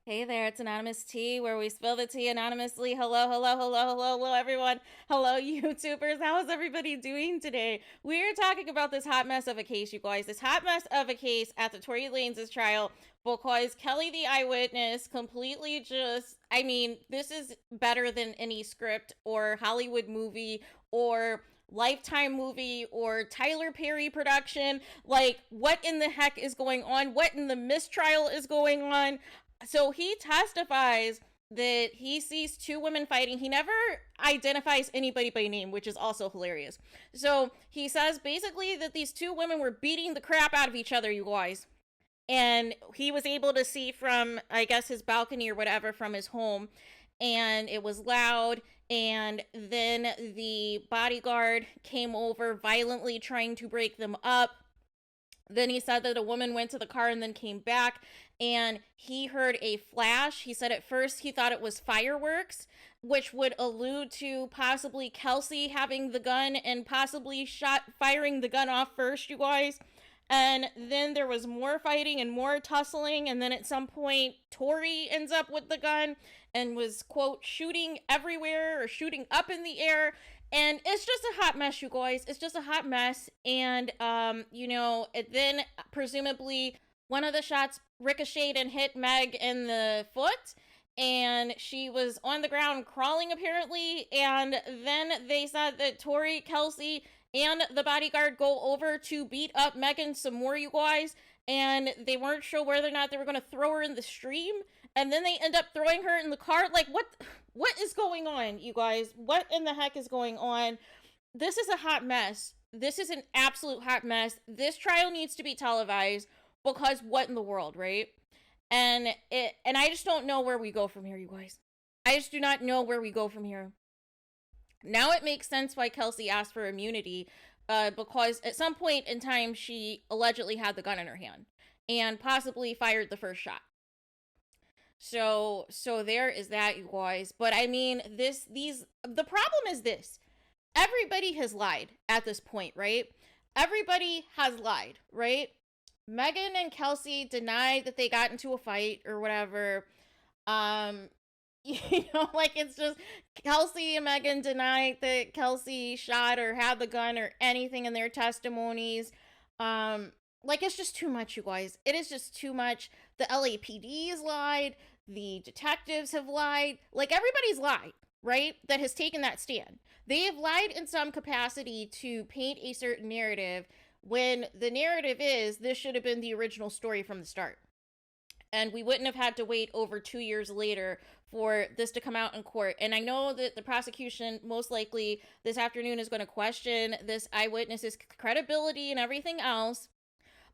Hey there, it's Anonymous Tea, where we spill the tea anonymously. Hello, hello, hello, hello, hello, everyone. Hello, YouTubers. How is everybody doing today? We're talking about this hot mess of a case, you guys. This hot mess of a case at the Tory Lanez trial because Kelly, the eyewitness, completely this is better than any script or Hollywood movie or Lifetime movie or Tyler Perry production. Like, what in the heck is going on? What in the mistrial is going on? So he testifies that he sees two women fighting. He never identifies anybody by name, which is also hilarious. So he says basically that these two women were beating the crap out of each other, you guys. And he was able to see from, I guess, his balcony or whatever from his home. And it was loud. And then the bodyguard came over violently trying to break them up. Then he said that a woman went to the car and then came back and he heard a flash. He said at first he thought it was fireworks, which would allude to possibly Kelsey having the gun and possibly firing the gun off first, you guys. And then there was more fighting and more tussling. And then at some point, Tory ends up with the gun and was, quote, shooting everywhere or shooting up in the air. And it's just a hot mess, you guys. It's just a hot mess. And, then presumably one of the shots ricocheted and hit Meg in the foot. And she was on the ground crawling, apparently. And then they said that Tory, Kelsey, and the bodyguard go over to beat up Megan some more, you guys. And they weren't sure whether or not they were going to throw her in the stream. And then they end up throwing her in the car. Like, what is going on, you guys? What in the heck is going on? This is a hot mess. This is an absolute hot mess. This trial needs to be televised because what in the world, right? And I just don't know where we go from here, you guys. I just do not know where we go from here. Now it makes sense why Kelsey asked for immunity, because at some point in time she allegedly had the gun in her hand and possibly fired the first shot. So there is that, you guys. But I mean, the problem is this. Everybody has lied at this point, right? Everybody has lied, right? Megan and Kelsey denied that they got into a fight or whatever. It's just Kelsey and Megan denied that Kelsey shot or had the gun or anything in their testimonies. It's just too much, you guys. It is just too much. The LAPD has lied. The detectives have lied. Like, everybody's lied, right? That has taken that stand. They have lied in some capacity to paint a certain narrative when the narrative is this should have been the original story from the start. And we wouldn't have had to wait over 2 years later for this to come out in court. And I know that the prosecution most likely this afternoon is going to question this eyewitness's credibility and everything else.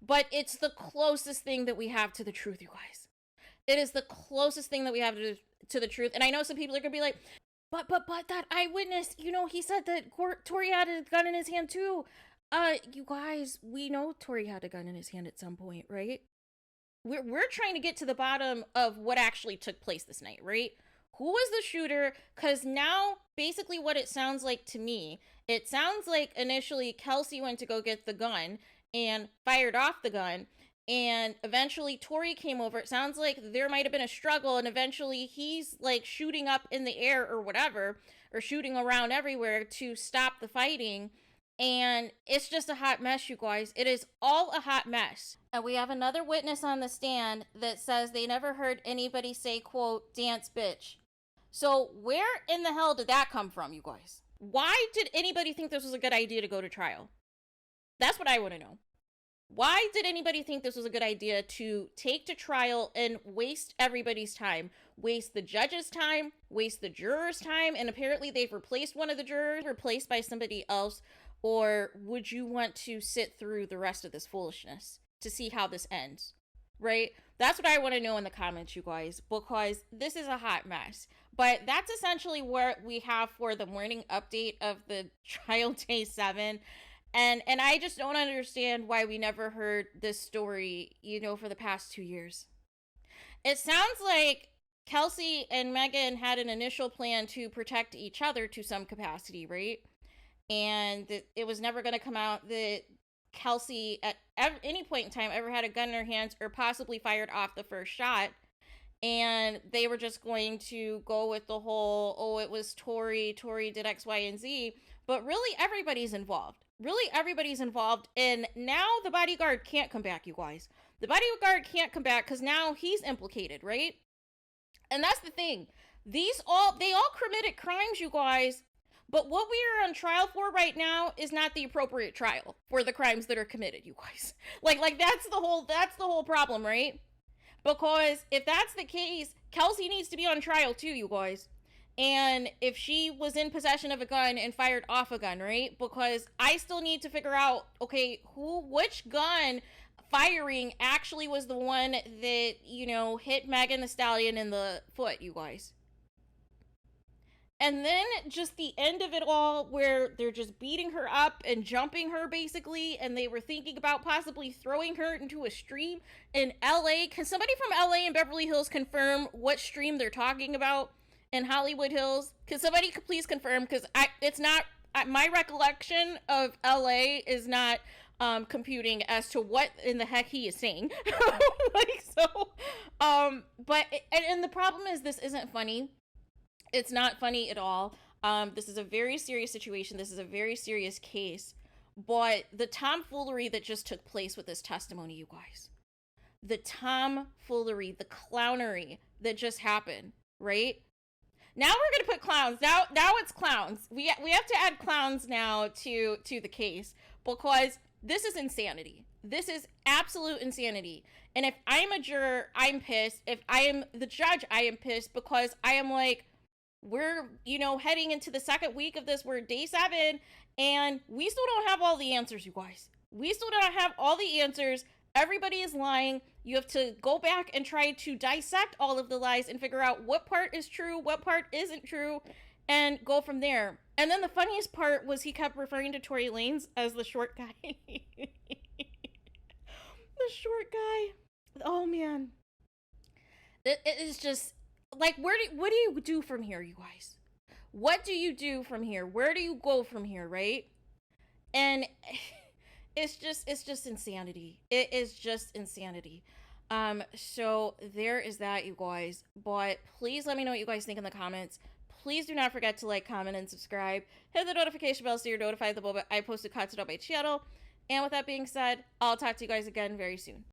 But it's the closest thing that we have to the truth, you guys. It is the closest thing that we have to the truth. And I know some people are going to be like, but that eyewitness, he said that Tory had a gun in his hand too. You guys, we know Tory had a gun in his hand at some point, right? We're trying to get to the bottom of what actually took place this night, right? Who was the shooter? Because now, basically what it sounds like to me, it sounds like initially Kelsey went to go get the gun and fired off the gun. And eventually Tory came over. It sounds like there might have been a struggle. And eventually he's like shooting up in the air or whatever, or shooting around everywhere to stop the fighting. And it's just a hot mess, you guys. It is all a hot mess. And we have another witness on the stand that says they never heard anybody say, quote, dance bitch. So where in the hell did that come from, you guys? Why did anybody think this was a good idea to go to trial? That's what I want to know. Why did anybody think this was a good idea to take to trial and waste everybody's time? Waste the judge's time, waste the jurors' time, and apparently they've replaced one of the jurors, replaced by somebody else. Or would you want to sit through the rest of this foolishness to see how this ends, right? That's what I want to know in the comments, you guys, because this is a hot mess. But that's essentially what we have for the morning update of the trial day 7. And I just don't understand why we never heard this story, for the past 2 years. It sounds like Kelsey and Megan had an initial plan to protect each other to some capacity, right? And it was never going to come out that Kelsey at any point in time ever had a gun in her hands or possibly fired off the first shot. and they were just going to go with the whole, oh, it was Tory did X, Y, and Z. But really, everybody's involved. Really, everybody's involved. And now the bodyguard can't come back, you guys. The bodyguard can't come back because now he's implicated, right? And that's the thing. They all committed crimes, you guys. But what we are on trial for right now is not the appropriate trial for the crimes that are committed, you guys. Like that's the whole problem, right? Because if that's the case, Kelsey needs to be on trial too, you guys. And if she was in possession of a gun and fired off a gun, right? Because I still need to figure out, okay, which gun firing actually was the one that, you know, hit Megan Thee Stallion in the foot, you guys. And then just the end of it all, where they're just beating her up and jumping her, basically, and they were thinking about possibly throwing her into a stream in LA. Can somebody from LA and Beverly Hills confirm what stream they're talking about in Hollywood Hills? Can somebody please confirm? Because it's not, my recollection of LA is not computing as to what in the heck he is saying. But the problem is, this isn't funny. It's not funny at all. This is a very serious situation. This is a very serious case. But the tomfoolery that just took place with this testimony, you guys. The tomfoolery, the clownery that just happened, right? Now we're going to put clowns. Now it's clowns. We have to add clowns now to the case, because this is insanity. This is absolute insanity. And if I'm a juror, I'm pissed. If I am the judge, I am pissed, because I am like, we're, you know, heading into the second week of this. We're day 7, and we still don't have all the answers, you guys. We still don't have all the answers. Everybody is lying. You have to go back and try to dissect all of the lies and figure out what part is true, what part isn't true, and go from there. And then the funniest part was he kept referring to Tory Lanez as the short guy. The short guy. Oh, man. It is just... like, what do you do from here, you guys? What do you do from here? Where do you go from here, right? And it's just insanity. It is just insanity. So there is that, you guys. But please let me know what you guys think in the comments. Please do not forget to like, comment, and subscribe. Hit the notification bell so you're notified the moment I post a content on my channel. And with that being said, I'll talk to you guys again very soon.